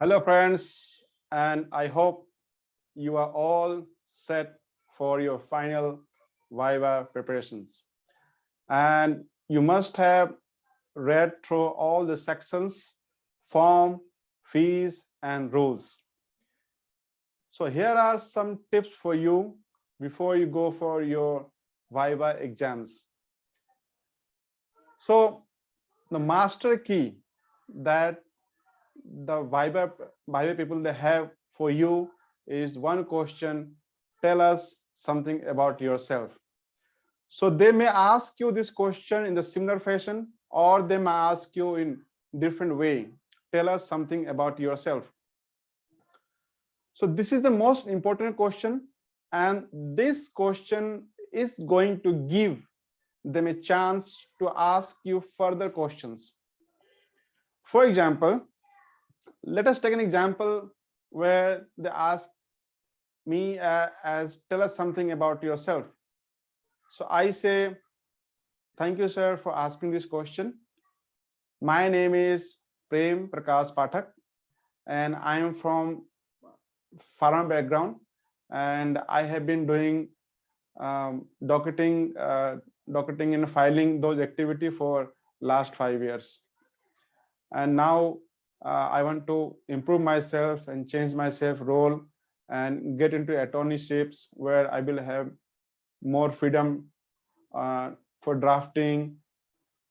Hello, friends, and I hope you are all set for your final Viva preparations. And you must have read through all the sections, form, fees, and rules. So here are some tips for you before you go for your Viva exams. So the master key that the Viva people they have for you is one question: tell us something about yourself. So they may ask you this question in the similar fashion, or they may ask you in different way: tell us something about yourself. So this is the most important question, and this question is going to give them a chance to ask you further questions. For example, let us take an example where they ask me as tell us something about yourself. So I say, thank you, sir, for asking this question. My name is Prem Prakash Pathak, and I am from farm background, and I have been doing docketing and filing those activity for last 5 years. And now I want to improve myself and change myself role and get into attorneyships where I will have more freedom for drafting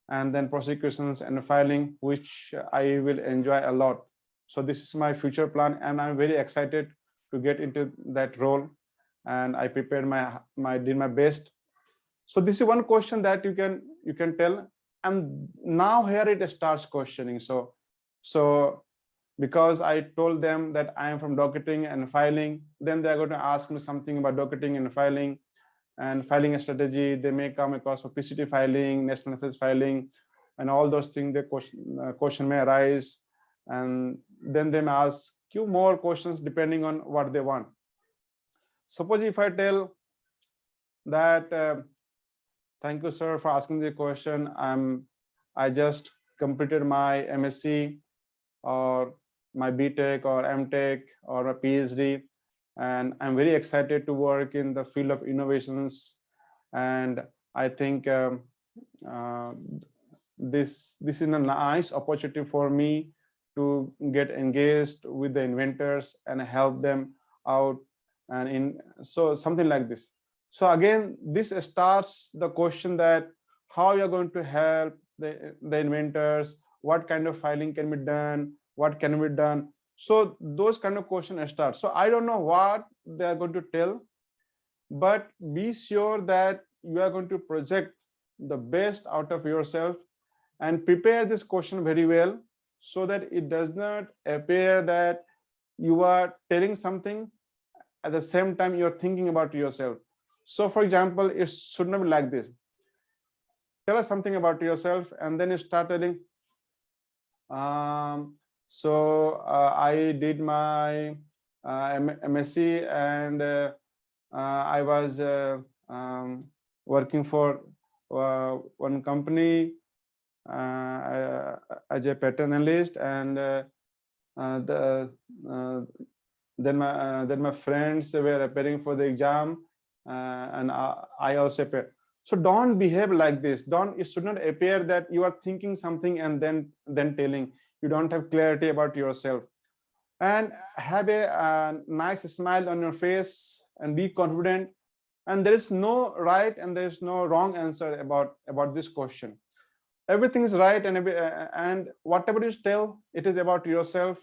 and then prosecutions and filing, which I will enjoy a lot. So this is my future plan, and I'm very excited to get into that role. And I prepared did my best. So this is one question that you can tell. And now here it starts questioning. So because I told them that I am from docketing and filing, then they're going to ask me something about docketing and filing a strategy. They may come across for PCT filing, national affairs filing, and all those things. The question may arise, and then they may ask you more questions depending on what they want. Suppose if I tell that, thank you, sir, for asking the question. I just completed my MSc or my BTech or MTech or a PhD, and I'm very excited to work in the field of innovations. And I think this is a nice opportunity for me to get engaged with the inventors and help them out, and so something like this. So again, this starts the question that how you're going to help the inventors, what kind of filing can be done, what can be done. So those kind of questions start. So I don't know what they are going to tell, but be sure that you are going to project the best out of yourself and prepare this question very well, so that it does not appear that you are telling something at the same time you're thinking about yourself. So for example, it should not be like this: tell us something about yourself, and then you start telling, I did my MSc, and I was working for one company as a patent analyst, and then my friends were preparing for the exam, and I also prepared. So don't behave like this. It should not appear that you are thinking something and then telling. You don't have clarity about yourself. And have a nice smile on your face and be confident. And there is no right and there is no wrong answer about this question. Everything is right, and whatever you tell, it is about yourself.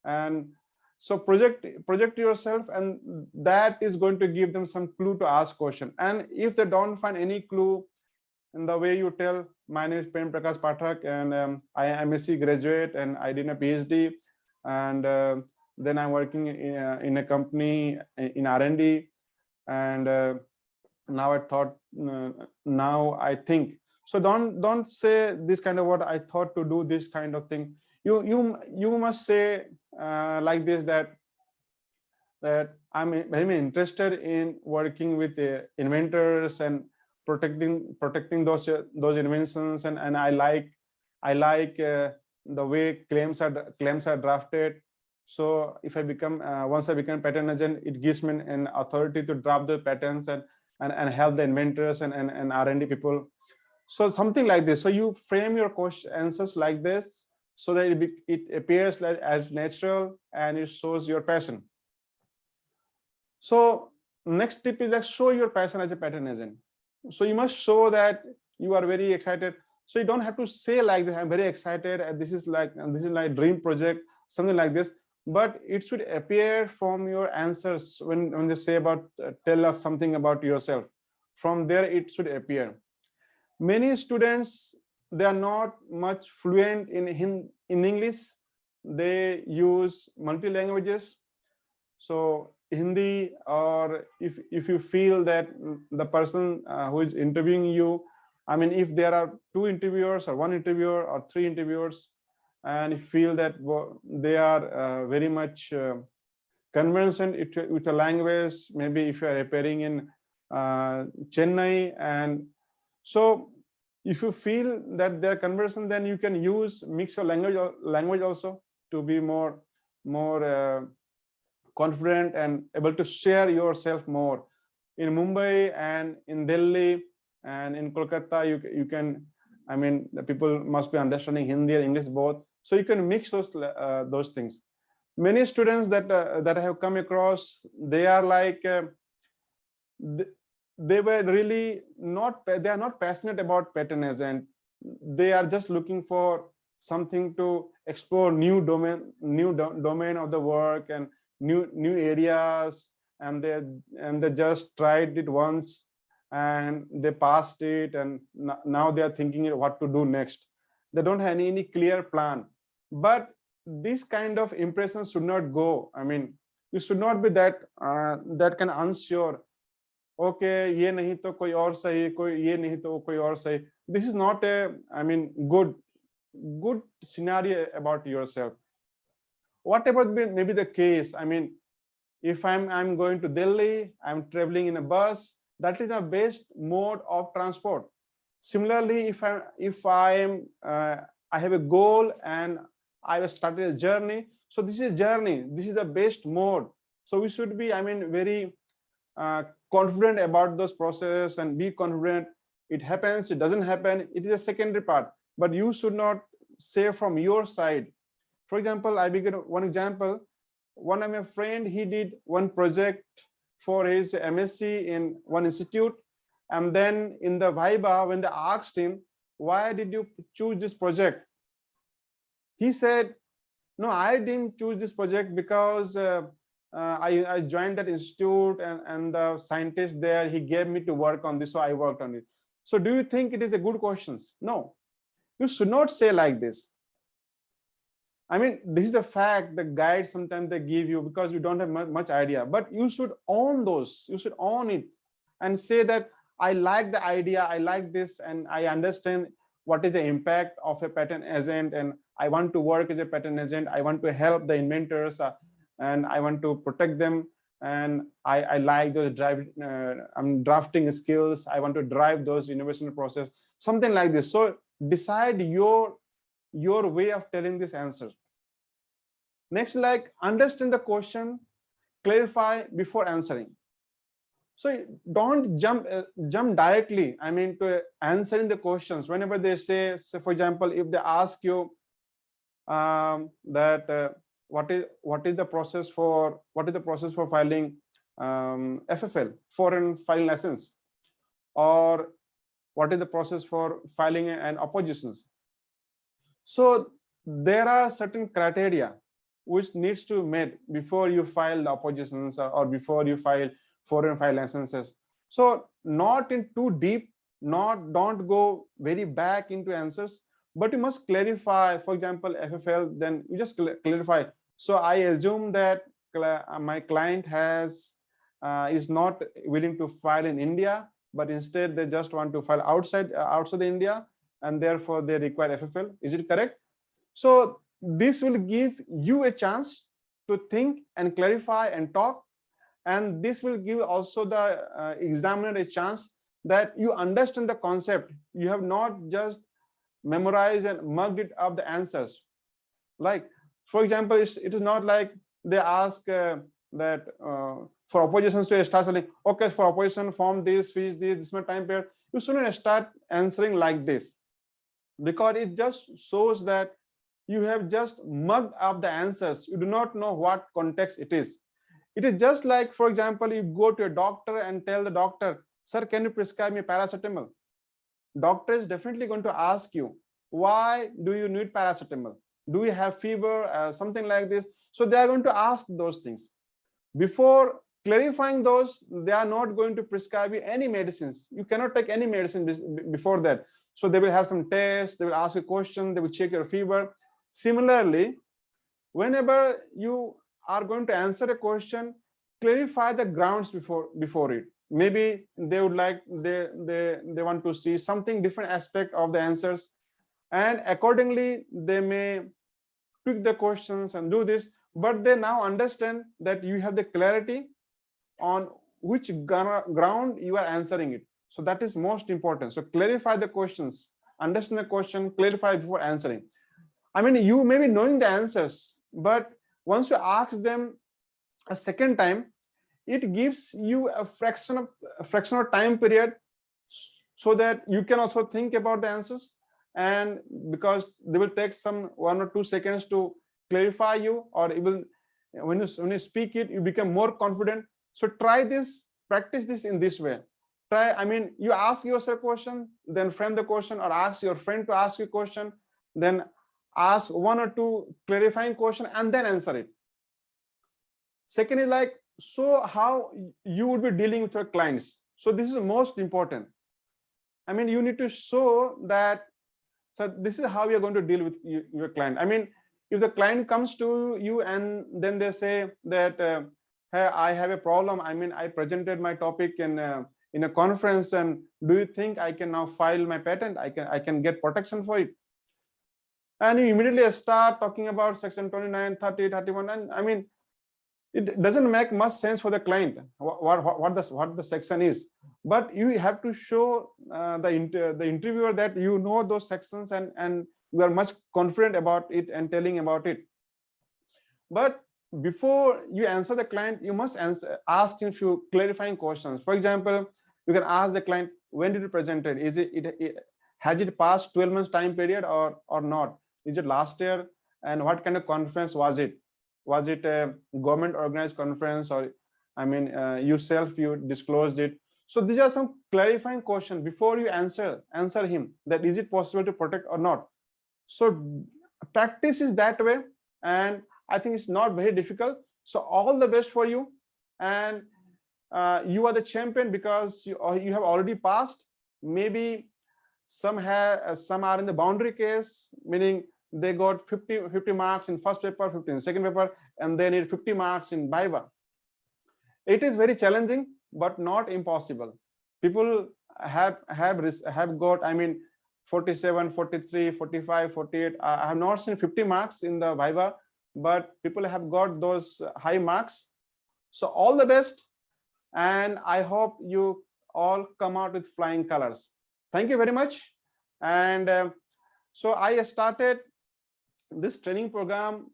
And so project yourself, and that is going to give them some clue to ask question. And if they don't find any clue in the way you tell, my name is Prem Prakash Pathak, and I am a MSc graduate, and I did a PhD, and then I'm working in a company in R&D, and now I think. So don't say this kind of what I thought to do this kind of thing. You must say like this, that I'm very interested in working with the inventors and protecting those inventions, and I like the way claims are drafted. So if I become once I become pattern agent, it gives me an authority to draft the patterns and help the inventors and R&D people. So something like this. So you frame your question answers like this, so that it appears like as natural and it shows your passion. So next tip is like show your passion as a pattern agent. So you must show that you are very excited. So you don't have to say like this, I'm very excited and this is like dream project, something like this. But it should appear from your answers when they say about tell us something about yourself. From there it should appear. Many students, they are not much fluent in English. They use multi languages. So Hindi, or if you feel that the person who is interviewing you, I mean, if there are two interviewers or one interviewer or three interviewers, and you feel that they are very much conversant with a language, maybe if you are appearing in Chennai, and so if you feel that they're conversant, then you can use mix of language also to be more confident and able to share yourself more. In Mumbai and in Delhi and in Kolkata, you can, I mean, the people must be understanding Hindi and English both. So you can mix those things. Many students that I have come across, they are like they were really not, they are not passionate about patronage, and they are just looking for something to explore new domain of the work and new areas, and they just tried it once and they passed it, and now they are thinking what to do next. They don't have any clear plan. But this kind of impressions should not go. I mean, you should not be that that can unsure. Okay, ये नहीं तो कोई और सही, कोई ये नहीं तो कोई और सही. This is not a, I mean, good scenario about yourself. Whatever maybe the case, I mean, if I'm going to Delhi, I'm traveling in a bus, that is the best mode of transport. Similarly, if I have a goal and I have started a journey, so this is a journey, this is the best mode. So we should be, I mean, very confident about those process and be confident. It happens, it doesn't happen, it is a secondary part, but you should not say from your side. For example, I begin one example. One of my friend, he did one project for his MSc in one institute, and then in the Viva, when they asked him, why did you choose this project? He said, no, I didn't choose this project because I joined that institute, and the scientist there, he gave me to work on this, so I worked on it. So do you think it is a good question? No, you should not say like this. I mean, this is the fact, the guides sometimes they give you because you don't have much idea, but you should own those, you should own it and say that I like the idea, I like this, and I understand what is the impact of a patent agent, and I want to work as a patent agent, I want to help the inventors, and I want to protect them, and I like those drafting skills, I want to drive those innovation process, something like this. So decide your way of telling this answer. Next, like, understand the question, clarify before answering. So don't jump directly, I mean, to answering the questions. Whenever they say, for example, if they ask you that what is the process for filing FFL, foreign filing license, or what is the process for filing an oppositions. So there are certain criteria which needs to be met before you file the oppositions or before you file foreign file licenses. So not in too deep, don't go very back into answers, but you must clarify. For example, FFL, then you just clarify. So I assume that my client is not willing to file in India, but instead they just want to file outside India, and therefore they require FFL. Is it correct? So this will give you a chance to think and clarify and talk, and this will give also the examiner a chance that you understand the concept. You have not just memorized and mugged it up the answers. Like, for example, it is not like they ask that for opposition, so you start saying, okay, for opposition, form this, fish this much time period. You shouldn't start answering like this, because it just shows that you have just mugged up the answers. You do not know what context it is. It is just like, for example, you go to a doctor and tell the doctor, sir, can you prescribe me paracetamol? Doctor is definitely going to ask you, why do you need paracetamol? Do you have fever, something like this? So they are going to ask those things. Before clarifying those, they are not going to prescribe you any medicines. You cannot take any medicine before that. So they will have some tests, they will ask a question, they will check your fever. Similarly, whenever you are going to answer a question, clarify the grounds before it. Maybe they would like, they want to see something different aspect of the answers, and accordingly they may pick the questions and do this, but they now understand that you have the clarity on which ground you are answering it. So that is most important. So clarify the questions, understand the question, clarify before answering. I mean, you may be knowing the answers, but once you ask them a second time, it gives you a fraction of time period, so that you can also think about the answers. And because they will take some 1 or 2 seconds to clarify you, or even when you speak it, you become more confident. So try this, practice this in this way. Try, I mean, you ask yourself a question, then frame the question, or ask your friend to ask you a question, then ask 1 or 2 clarifying question and then answer it. Second is like, so how you would be dealing with your clients. So this is most important. I mean, you need to show that, so this is how you're going to deal with your client. I mean, if the client comes to you and then they say that, hey, I have a problem. I mean, I presented my topic in a conference, and do you think I can now file my patent? I can get protection for it. And you immediately start talking about section 29, 30, 31, and I mean, it doesn't make much sense for the client what the section is. But you have to show the interviewer that you know those sections, and you are much confident about it and telling about it. But before you answer the client, you must ask him a few clarifying questions. For example, you can ask the client, when did you present it? Is has it passed 12 months time period or not? Is it last year? And what kind of conference was it? Was it a government organized conference, or I mean, yourself, you disclosed it? So these are some clarifying questions before you answer him, that is it possible to protect or not. So practice is that way, and I think it's not very difficult. So all the best for you, and you are the champion because you have already passed. Maybe some are in the boundary case, meaning they got 50 marks in first paper, 50 in second paper, and they need 50 marks in Viva. It is very challenging, but not impossible. People have got, I mean, 47, 43, 45, 48. I have not seen 50 marks in the Viva, but people have got those high marks. So all the best, and I hope you all come out with flying colors. Thank you very much. And so I started this training program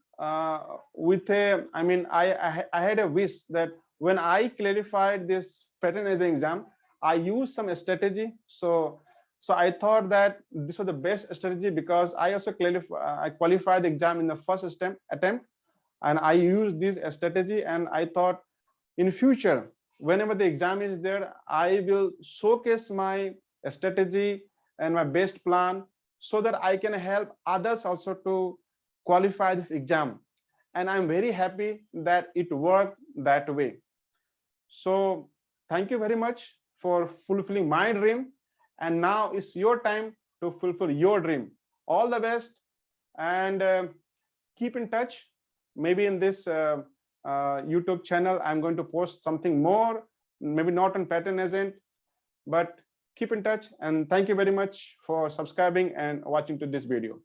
with a, I mean, I had a wish that when I clarified this pattern as an exam, I used some strategy. So I thought that this was the best strategy, because I also qualified the exam in the first attempt, and I used this strategy. And I thought in future, whenever the exam is there, I will showcase my strategy and my best plan, so that I can help others also to qualify this exam. And I'm very happy that it worked that way. So thank you very much for fulfilling my dream. And now it's your time to fulfill your dream. All the best, and keep in touch. Maybe in this YouTube channel, I'm going to post something more, maybe not on pattern agent, but keep in touch. And thank you very much for subscribing and watching to this video.